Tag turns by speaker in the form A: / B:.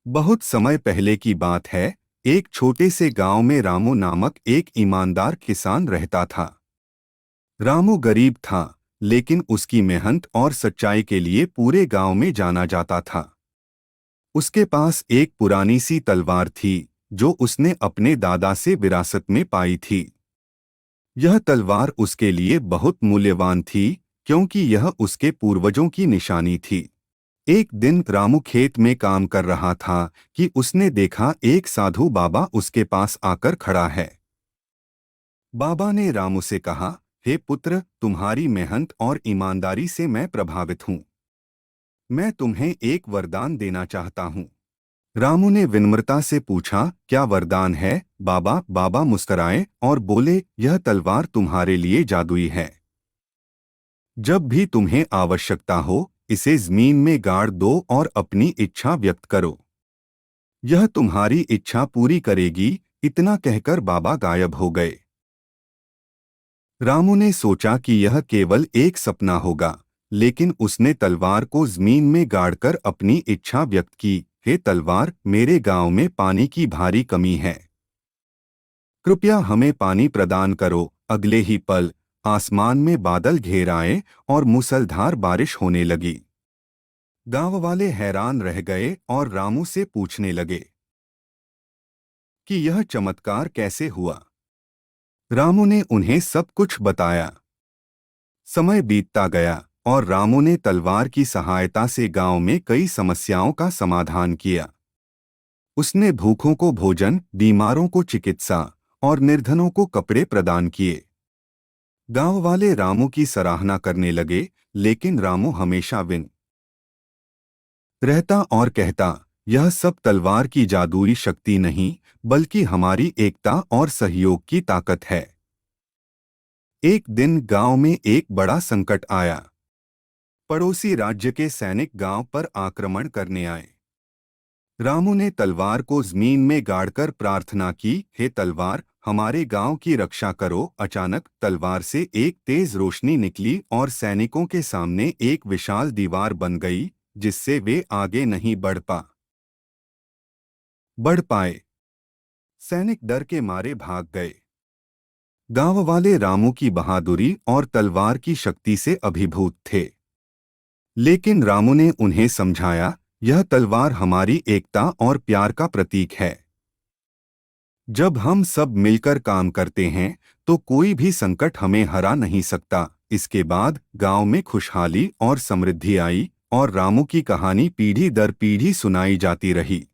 A: बहुत समय पहले की बात है। एक छोटे से गांव में रामू नामक एक ईमानदार किसान रहता था। रामू गरीब था, लेकिन उसकी मेहनत और सच्चाई के लिए पूरे गांव में जाना जाता था। उसके पास एक पुरानी सी तलवार थी, जो उसने अपने दादा से विरासत में पाई थी। यह तलवार उसके लिए बहुत मूल्यवान थी, क्योंकि यह उसके पूर्वजों की निशानी थी। एक दिन रामू खेत में काम कर रहा था कि उसने देखा एक साधु बाबा उसके पास आकर खड़ा है। बाबा ने रामू से कहा, हे पुत्र, तुम्हारी मेहनत और ईमानदारी से मैं प्रभावित हूँ। मैं तुम्हें एक वरदान देना चाहता हूँ। रामू ने विनम्रता से पूछा, क्या वरदान है बाबा? बाबा मुस्कराए और बोले, यह तलवार तुम्हारे लिए जादुई है। जब भी तुम्हें आवश्यकता हो, इसे जमीन में गाड़ दो और अपनी इच्छा व्यक्त करो। यह तुम्हारी इच्छा पूरी करेगी। इतना कहकर बाबा गायब हो गए। रामू ने सोचा कि यह केवल एक सपना होगा, लेकिन उसने तलवार को जमीन में गाड़कर अपनी इच्छा व्यक्त की, हे तलवार, मेरे गांव में पानी की भारी कमी है। कृपया हमें पानी प्रदान करो। अगले ही पल आसमान में बादल घेर आए और मूसलधार बारिश होने लगी। गांव वाले हैरान रह गए और रामू से पूछने लगे कि यह चमत्कार कैसे हुआ। रामू ने उन्हें सब कुछ बताया। समय बीतता गया और रामू ने तलवार की सहायता से गांव में कई समस्याओं का समाधान किया। उसने भूखों को भोजन, बीमारों को चिकित्सा और निर्धनों को कपड़े प्रदान किए। गांव वाले रामू की सराहना करने लगे, लेकिन रामू हमेशा विन रहता और कहता, यह सब तलवार की जादुई शक्ति नहीं, बल्कि हमारी एकता और सहयोग की ताकत है। एक दिन गांव में एक बड़ा संकट आया। पड़ोसी राज्य के सैनिक गांव पर आक्रमण करने आए। रामू ने तलवार को जमीन में गाड़कर प्रार्थना की, हे तलवार, हमारे गांव की रक्षा करो। अचानक तलवार से एक तेज रोशनी निकली और सैनिकों के सामने एक विशाल दीवार बन गई, जिससे वे आगे नहीं बढ़ पाए। सैनिक डर के मारे भाग गए। गांव वाले रामू की बहादुरी और तलवार की शक्ति से अभिभूत थे। लेकिन रामू ने उन्हें समझाया, यह तलवार हमारी एकता और प्यार का प्रतीक है। जब हम सब मिलकर काम करते हैं, तो कोई भी संकट हमें हरा नहीं सकता। इसके बाद गांव में खुशहाली और समृद्धि आई और रामू की कहानी पीढ़ी दर पीढ़ी सुनाई जाती रही।